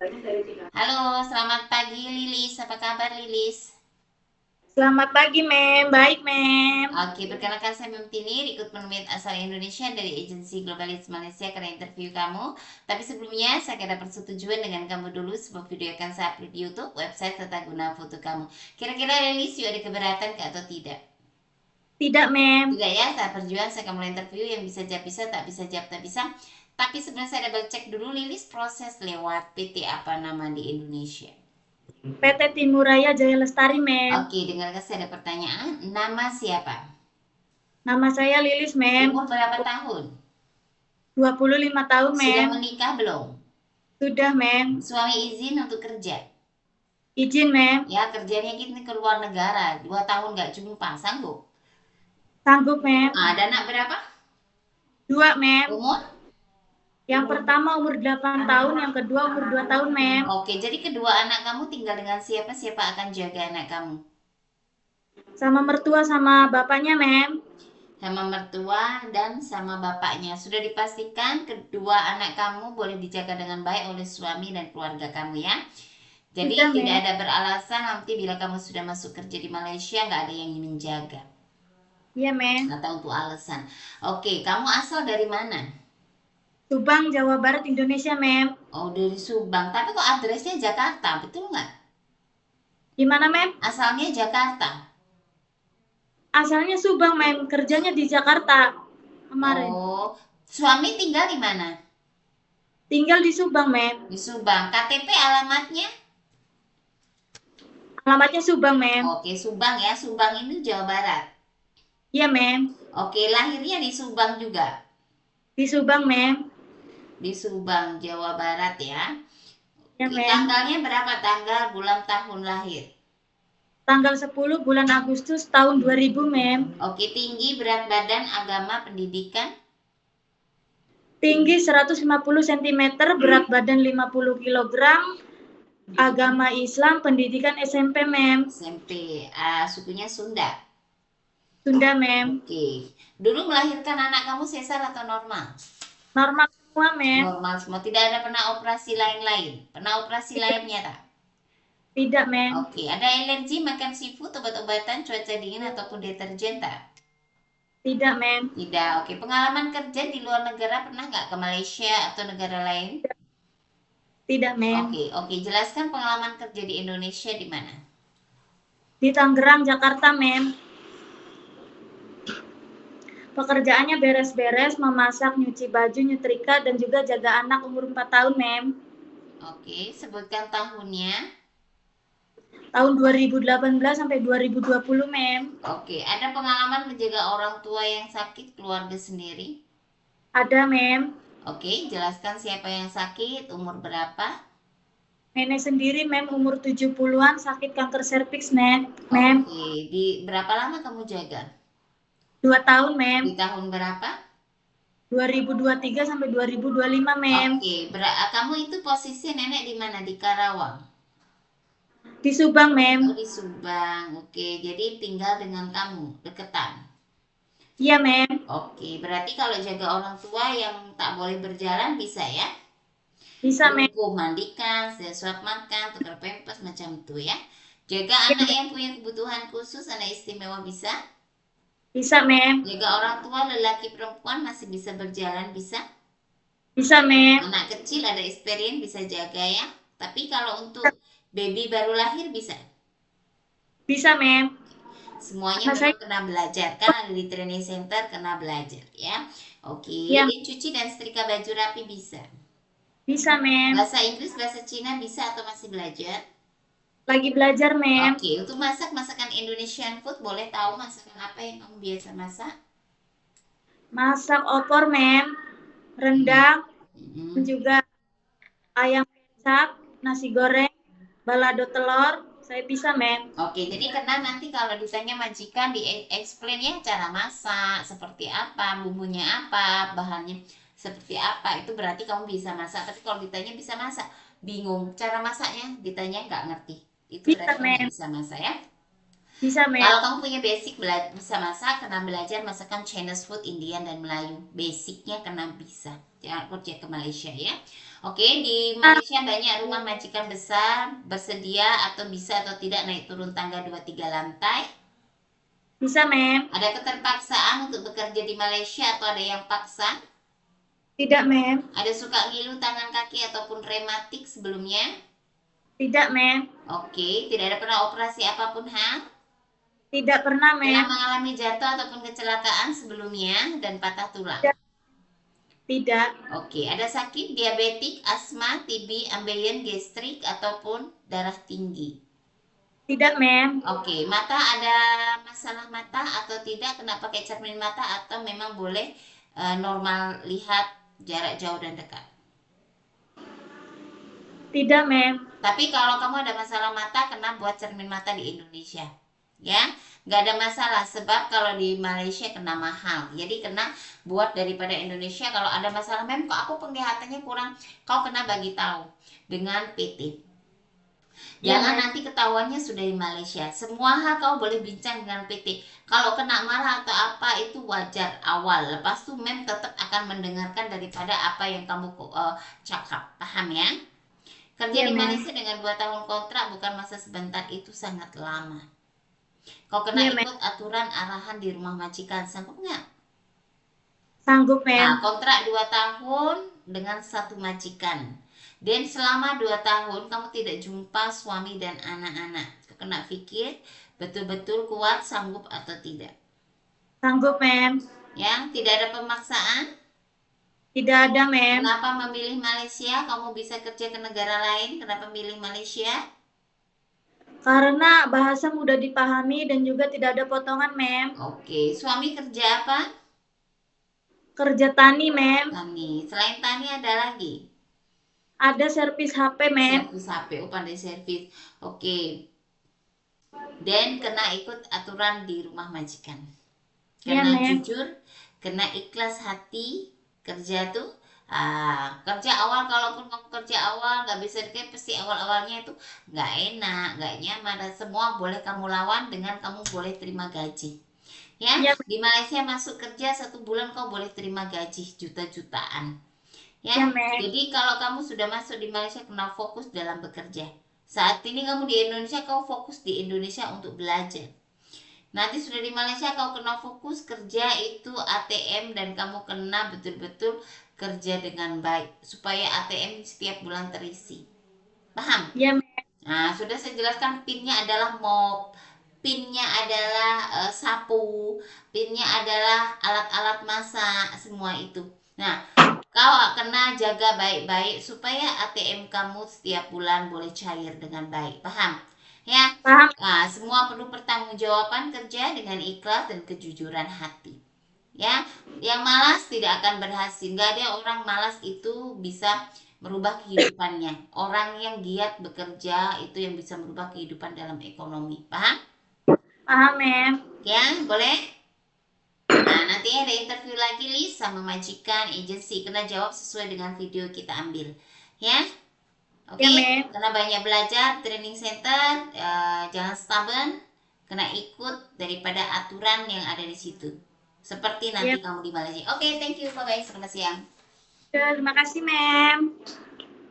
Halo, selamat pagi Lilis. Apa kabar Lilis? Selamat pagi, Mem. Baik, Mem. Oke, perkenalkan saya Mem Tini, rekrutmen Menit asal Indonesia dari agensi Globalis Malaysia karena interview kamu. Tapi sebelumnya saya ada persetujuan dengan kamu dulu sebelum video akan saya upload di YouTube, website serta guna foto kamu. Kira-kira Lilis, yuk ada keberatan atau tidak? Tidak, Mem. Tidak ya, saya perjuang, saya akan mulai interview yang bisa jawab bisa, tak bisa jawab tak bisa. Tapi sebenarnya saya double cek dulu Lilis proses lewat PT apa nama di Indonesia. PT Timuraya Jaya Lestari, Mem. Oke, dengarkan saya ada pertanyaan. Nama siapa? Nama saya Lilis, Mem. Umur berapa tahun? 25 tahun, Sudah Mem. menikah belum? Sudah, Mem. Suami izin untuk kerja? Izin, Mem. Ya, kerjanya kita ke luar negara. 2 tahun nggak jumpa, sanggup? Sanggup, Mem. Ada anak berapa? Dua, Mem. Umur? Yang pertama umur 8 tahun, yang kedua umur 2 tahun, Mem. Oke, jadi kedua anak kamu tinggal dengan siapa? Siapa akan jaga anak kamu? Sama mertua sama bapaknya, Mem. Sama mertua dan sama bapaknya. Sudah dipastikan kedua anak kamu boleh dijaga dengan baik oleh suami dan keluarga kamu ya. Jadi Sudah, tidak Mem. ada beralasan nanti bila kamu sudah masuk kerja di Malaysia nggak ada yang menjaga. Iya, Mem. Atau untuk alasan. Oke, kamu asal dari mana? Subang, Jawa Barat, Indonesia, Mem. Oh, dari Subang. Tapi kok adresnya Jakarta, betul nggak? Gimana, Mem? Asalnya Jakarta. Asalnya Subang, Mem. Kerjanya di Jakarta kemarin. Oh, suami tinggal di mana? Tinggal di Subang, Mem. Di Subang. KTP alamatnya? Alamatnya Subang, Mem. Oke, Subang ya. Subang ini Jawa Barat. Iya, Mem. Oke, lahirnya di Subang juga. Di Subang, Mem. Di Subang, Jawa Barat ya. Ya, Oke, Mem. tanggalnya berapa? Tanggal, bulan, tahun lahir. Tanggal 10 bulan Agustus tahun 2000, Mem. Oke, tinggi, berat badan, agama, pendidikan. Tinggi 150 cm, berat badan 50 kilogram, agama Islam, pendidikan SMP, Mem. SMP, sukunya Sunda. Sunda, Mem. Oke, dulu melahirkan anak kamu sesar atau normal? Normal semua, Mem. Normal semua, tidak ada pernah operasi lain-lain. Pernah operasi Tidak, lainnya tak? tidak, Mem. Oke, ada alergi makan seafood, obat-obatan, cuaca dingin ataupun deterjen tak? Tidak, Mem. Tidak. Oke, pengalaman kerja di luar negara pernah nggak ke Malaysia atau negara lain? Tidak, Mem. Oke, oke. Jelaskan pengalaman kerja di Indonesia di mana? Di Tangerang, Jakarta, Mem. Pekerjaannya beres-beres, memasak, nyuci baju, nyetrika, dan juga jaga anak umur 4 tahun, Mem. Oke, sebutkan tahunnya. Tahun 2018 sampai 2020, Mem. Oke, ada pengalaman menjaga orang tua yang sakit, keluarga sendiri? Ada, Mem. Oke, jelaskan siapa yang sakit, umur berapa? Nenek sendiri, Mem, umur 70-an, sakit kanker serviks, Mem. Oke, di berapa lama kamu jaga? 2 tahun, Mem. Di tahun berapa? 2023 sampai 2025, Mem. Oke, kamu itu posisi nenek di mana? Di Karawang. Di Subang, Mem. Oh, di Subang. Oke, jadi tinggal dengan kamu, deketan. Iya, Mem. Oke, berarti kalau jaga orang tua yang tak boleh berjalan bisa ya? Bisa, Mem. Cukup mandikan, suap makan, tukar pempes macam itu ya. Jaga Iya, anak Mem. yang punya kebutuhan khusus, anak istimewa bisa. Bisa, Mem. Jaga orang tua lelaki perempuan masih bisa berjalan bisa. Bisa, Mem. Anak kecil ada experience bisa jaga ya. Tapi kalau untuk baby baru lahir bisa. Bisa, Mem. Semuanya Anak saya, memang kena belajar kan ada di training center kena belajar ya. Oke, iya, dan cuci dan setrika baju rapi bisa. bisa, Mem. Bahasa Inggris, bahasa Cina bisa atau masih belajar? Lagi belajar, Mem. Oke, untuk masak masakan Indonesian food boleh tahu masakan apa yang kamu biasa masak? Masak opor, Mem. Rendang, dan Mm-mm. juga ayam kecap, nasi goreng, balado telur. Saya bisa, Mem. Oke, jadi karena nanti kalau ditanya majikan di explain ya cara masak, seperti apa, bumbunya apa, bahannya seperti apa, itu berarti kamu bisa masak. Tapi kalau ditanya bisa masak, bingung cara masaknya, ditanya nggak ngerti. Itu berarti Bisa, kamu nggak Mem. bisa masak ya. Bisa, Mem. Kalau kamu punya basic bisa masak, kena belajar masakan Chinese food, Indian dan Melayu. Basicnya kena bisa. Jangan kerja ke Malaysia ya. Oke, di Malaysia banyak rumah majikan besar, bersedia atau bisa atau tidak naik turun tangga 2-3 lantai. Bisa, Mem. Ada keterpaksaan untuk bekerja di Malaysia atau ada yang paksa? Tidak, Mem. Ada suka ngilu tangan kaki ataupun rematik sebelumnya? Tidak, Mem. Oke, tidak ada pernah operasi apapun, ha? Tidak pernah, Pernah Mem. mengalami jatuh ataupun kecelakaan sebelumnya dan patah tulang? Tidak. Tidak. Oke, ada sakit diabetik, asma, TB, ambeien, gastrik ataupun darah tinggi? Tidak, Mem. Oke, mata ada masalah mata atau tidak? Kena pakai cermin mata atau memang boleh normal lihat jarak jauh dan dekat? Tidak, Mem. Tapi kalau kamu ada masalah mata, kena buat cermin mata di Indonesia. Ya, nggak ada masalah sebab kalau di Malaysia kena mahal. Jadi kena buat daripada Indonesia. Kalau ada masalah, Mem, kok aku penglihatannya kurang, kau kena bagi tahu dengan PT. Ya, Jangan Mem. nanti ketahuannya sudah di Malaysia. Semua hal kau boleh bincang dengan PT. Kalau kena marah atau apa itu wajar awal. Lepas itu Mem tetap akan mendengarkan daripada apa yang kamu cakap. Paham ya? Kerja Ya, di Mem. Malaysia dengan 2 tahun kontrak bukan masa sebentar, itu sangat lama. Kau kena Ya, Mem. ikut aturan arahan di rumah majikan, sanggup nggak? Sanggup, Nah, Mem. kontrak 2 tahun dengan satu majikan. Dan selama 2 tahun kamu tidak jumpa suami dan anak-anak. Kau kena pikir betul-betul kuat, sanggup atau tidak. Sanggup, Mem. Ya, tidak ada pemaksaan. Tidak ada, Mem. Kenapa memilih Malaysia? Kamu bisa kerja ke negara lain, kenapa memilih Malaysia? Karena bahasa mudah dipahami dan juga tidak ada potongan, Mem. Oke, suami kerja apa? Kerja tani, Mem. Tani. Selain tani ada lagi? Ada servis HP, Mem. Servis HP, oh pandai servis. Oke. Dan kena ikut aturan di rumah majikan. Ya, Kena Mem. jujur, kena ikhlas hati, kerja tuh. Kerja awal, kalaupun kamu kerja awal nggak bisa kayak pasti awal-awalnya itu nggak enak, nggak nyaman, dan semua boleh kamu lawan dengan kamu boleh terima gaji. Ya, Ya, di Malaysia masuk kerja 1 bulan kau boleh terima gaji juta-jutaan. Ya, ya, Mem. jadi kalau kamu sudah masuk di Malaysia, kena fokus dalam bekerja. Saat ini kamu di Indonesia, kau fokus di Indonesia untuk belajar. Nanti sudah di Malaysia, kau kena fokus kerja itu ATM dan kamu kena betul-betul kerja dengan baik supaya ATM setiap bulan terisi. Paham? Ya, Mem. Nah, sudah saya jelaskan pinnya adalah mop, pinnya adalah sapu, pinnya adalah alat-alat masak, semua itu. Nah, kau kena jaga baik-baik supaya ATM kamu setiap bulan boleh cair dengan baik. Paham? Ya. Paham. Nah, semua perlu pertanggungjawaban kerja dengan ikhlas dan kejujuran hati. Ya, yang malas tidak akan berhasil. Gak ada orang malas itu bisa merubah kehidupannya. Orang yang giat bekerja itu yang bisa merubah kehidupan dalam ekonomi. Paham? Paham, Mem. Ya, boleh? Nah, nanti ada interview lagi Lis sama majikan, agensi. Kena jawab sesuai dengan video kita ambil. Ya? Oke? Ya, Mem. Kena banyak belajar, training center, jangan stubborn, kena ikut daripada aturan yang ada di situ. Seperti nanti Ya, kamu di Malaysia. Oke, thank you. Bye-bye. Selamat siang. terima kasih, Mem.